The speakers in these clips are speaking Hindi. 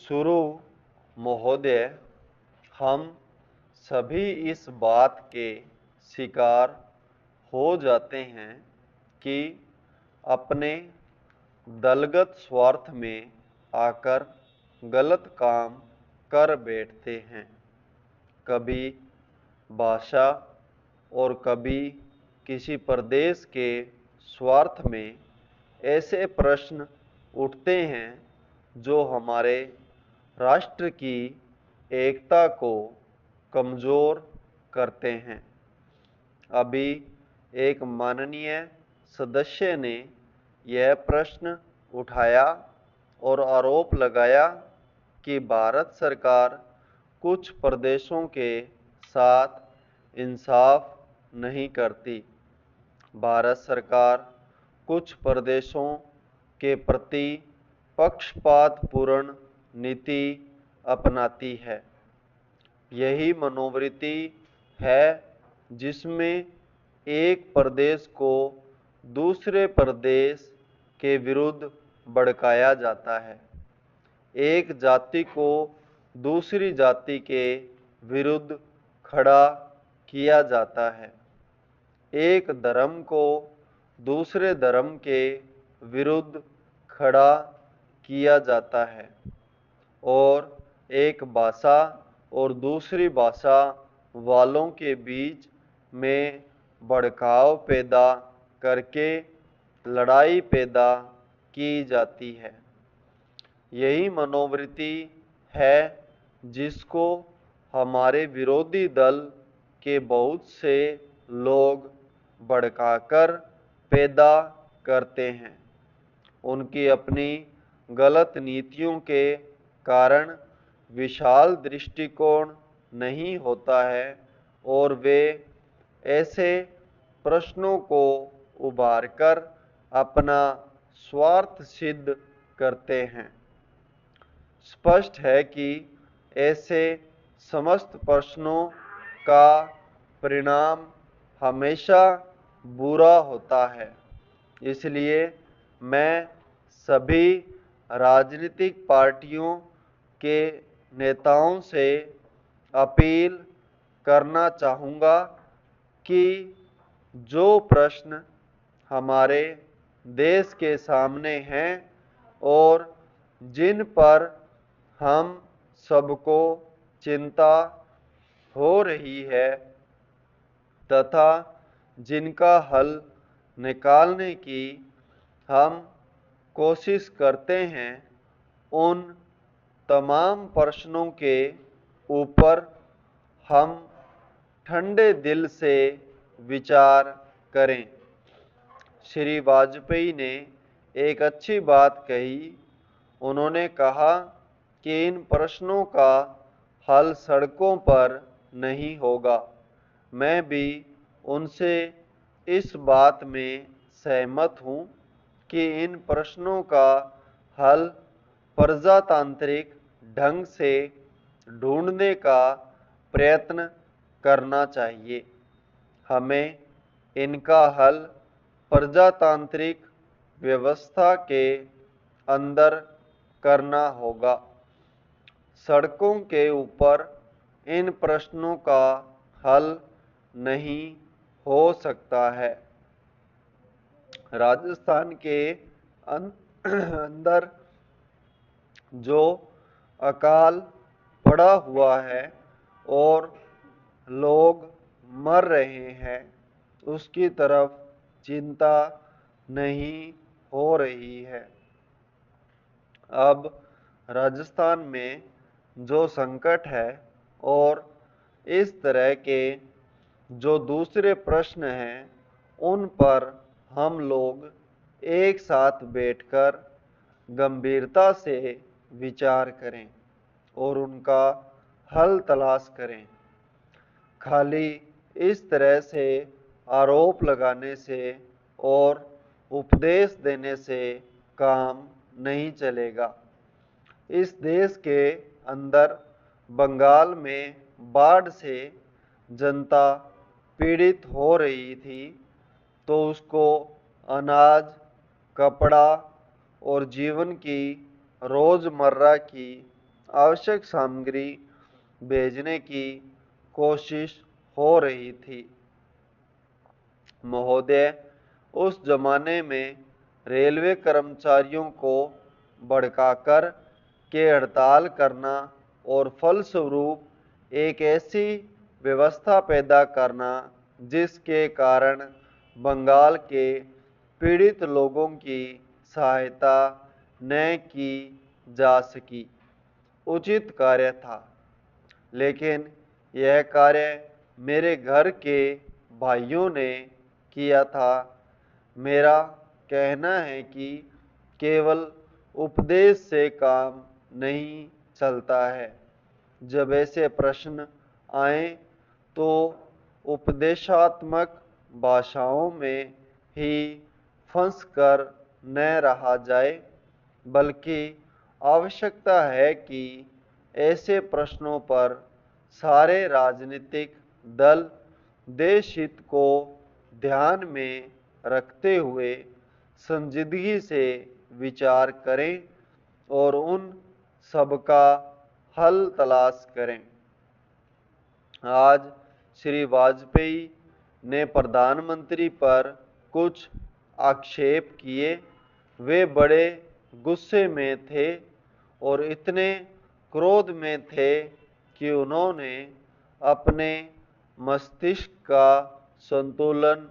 शुरू महोदय, हम सभी इस बात के शिकार हो जाते हैं कि अपने दलगत स्वार्थ में आकर गलत काम कर बैठते हैं। कभी भाषा और कभी किसी प्रदेश के स्वार्थ में ऐसे प्रश्न उठते हैं जो हमारे राष्ट्र की एकता को कमज़ोर करते हैं। अभी एक माननीय सदस्य ने यह प्रश्न उठाया और आरोप लगाया कि भारत सरकार कुछ प्रदेशों के साथ इंसाफ नहीं करती। भारत सरकार कुछ प्रदेशों के प्रति पक्षपातपूर्ण नीति अपनाती है। यही मनोवृत्ति है जिसमें एक प्रदेश को दूसरे प्रदेश के विरुद्ध भड़काया जाता है, एक जाति को दूसरी जाति के विरुद्ध खड़ा किया जाता है, एक धर्म को दूसरे धर्म के विरुद्ध खड़ा किया जाता है और एक भाषा और दूसरी भाषा वालों के बीच में भड़काव पैदा करके लड़ाई पैदा की जाती है। यही मनोवृत्ति है जिसको हमारे विरोधी दल के बहुत से लोग भड़काकर पैदा करते हैं। उनकी अपनी गलत नीतियों के कारण विशाल दृष्टिकोण नहीं होता है और वे ऐसे प्रश्नों को उभारकर अपना स्वार्थ सिद्ध करते हैं। स्पष्ट है कि ऐसे समस्त प्रश्नों का परिणाम हमेशा बुरा होता है। इसलिए मैं सभी राजनीतिक पार्टियों के नेताओं से अपील करना चाहूँगा कि जो प्रश्न हमारे देश के सामने हैं और जिन पर हम सबको चिंता हो रही है तथा जिनका हल निकालने की हम कोशिश करते हैं, उन तमाम प्रश्नों के ऊपर हम ठंडे दिल से विचार करें। श्री वाजपेयी ने एक अच्छी बात कही। उन्होंने कहा कि इन प्रश्नों का हल सड़कों पर नहीं होगा। मैं भी उनसे इस बात में सहमत हूँ कि इन प्रश्नों का हल प्रजातांत्रिक ढंग से ढूंढने का प्रयत्न करना चाहिए। हमें इनका हल प्रजातांत्रिक व्यवस्था के अंदर करना होगा। सड़कों के ऊपर इन प्रश्नों का हल नहीं हो सकता है। राजस्थान के अंदर जो अकाल पड़ा हुआ है और लोग मर रहे हैं, उसकी तरफ चिंता नहीं हो रही है। अब राजस्थान में जो संकट है और इस तरह के जो दूसरे प्रश्न हैं, उन पर हम लोग एक साथ बैठकर गंभीरता से विचार करें और उनका हल तलाश करें। खाली इस तरह से आरोप लगाने से और उपदेश देने से काम नहीं चलेगा। इस देश के अंदर बंगाल में बाढ़ से जनता पीड़ित हो रही थी, तो उसको अनाज, कपड़ा और जीवन की रोज़मर्रा की आवश्यक सामग्री भेजने की कोशिश हो रही थी। महोदय, उस जमाने में रेलवे कर्मचारियों को भड़काकर के हड़ताल करना और फलस्वरूप एक ऐसी व्यवस्था पैदा करना जिसके कारण बंगाल के पीड़ित लोगों की सहायता न की जा सकी, उचित कार्य था। लेकिन यह कार्य मेरे घर के भाइयों ने किया था। मेरा कहना है कि केवल उपदेश से काम नहीं चलता है। जब ऐसे प्रश्न आए तो उपदेशात्मक भाषाओं में ही फंसकर न रहा जाए, बल्कि आवश्यकता है कि ऐसे प्रश्नों पर सारे राजनीतिक दल देश हित को ध्यान में रखते हुए संजीदगी से विचार करें और उन सबका हल तलाश करें। आज श्री वाजपेयी ने प्रधानमंत्री पर कुछ आक्षेप किए। वे बड़े गुस्से में थे और इतने क्रोध में थे कि उन्होंने अपने मस्तिष्क का संतुलन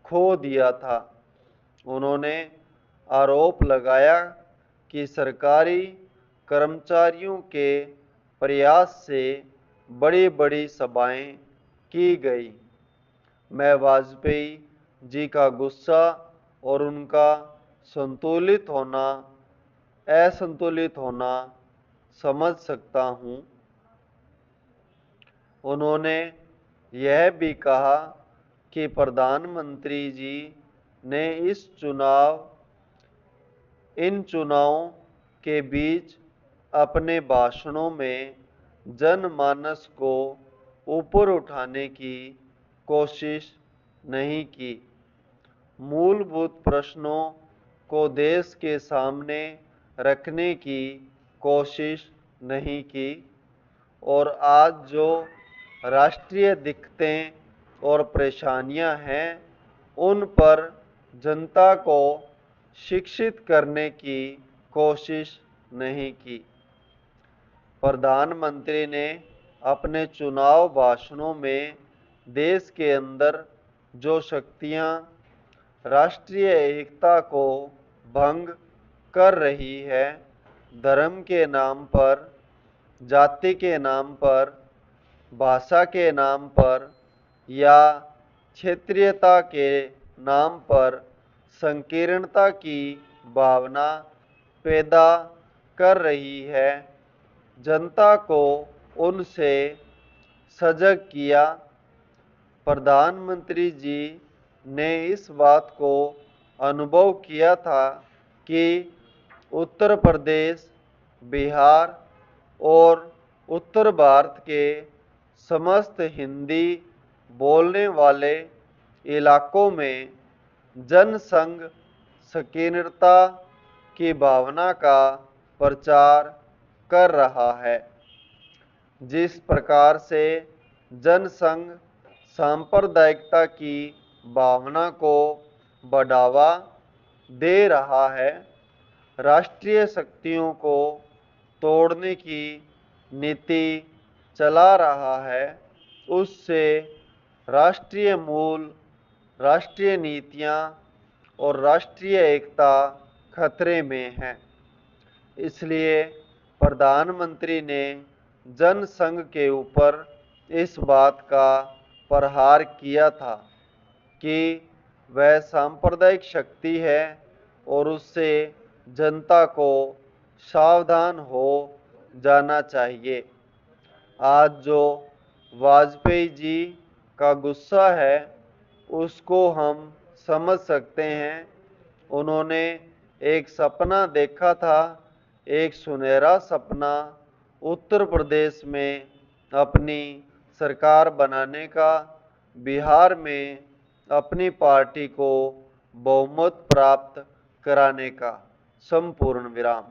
खो दिया था। उन्होंने आरोप लगाया कि सरकारी कर्मचारियों के प्रयास से बड़ी बड़ी सभाएं की गई। मैं वाजपेयी जी का गुस्सा और उनका असंतुलित होना समझ सकता हूं। उन्होंने यह भी कहा कि प्रधानमंत्री जी ने इन चुनावों के बीच अपने भाषणों में जनमानस को ऊपर उठाने की कोशिश नहीं की, मूलभूत प्रश्नों को देश के सामने रखने की कोशिश नहीं की और आज जो राष्ट्रीय दिक्कतें और परेशानियां हैं उन पर जनता को शिक्षित करने की कोशिश नहीं की। प्रधानमंत्री ने अपने चुनाव भाषणों में देश के अंदर जो शक्तियां राष्ट्रीय एकता को भंग कर रही है, धर्म के नाम पर, जाति के नाम पर, भाषा के नाम पर या क्षेत्रीयता के नाम पर संकीर्णता की भावना पैदा कर रही है, जनता को उनसे सजग किया। प्रधानमंत्री जी ने इस बात को अनुभव किया था कि उत्तर प्रदेश, बिहार और उत्तर भारत के समस्त हिंदी बोलने वाले इलाकों में जनसंघ संकीर्णता की भावना का प्रचार कर रहा है। जिस प्रकार से जनसंघ सांप्रदायिकता की भावना को बढ़ावा दे रहा है, राष्ट्रीय शक्तियों को तोड़ने की नीति चला रहा है, उससे राष्ट्रीय मूल, राष्ट्रीय नीतियां और राष्ट्रीय एकता खतरे में है। इसलिए प्रधानमंत्री ने जनसंघ के ऊपर इस बात का प्रहार किया था कि वह सांप्रदायिक शक्ति है और उससे जनता को सावधान हो जाना चाहिए। आज जो वाजपेयी जी का गुस्सा है उसको हम समझ सकते हैं। उन्होंने एक सपना देखा था, एक सुनहरा सपना, उत्तर प्रदेश में अपनी सरकार बनाने का, बिहार में अपनी पार्टी को बहुमत प्राप्त कराने का। संपूर्ण विराम।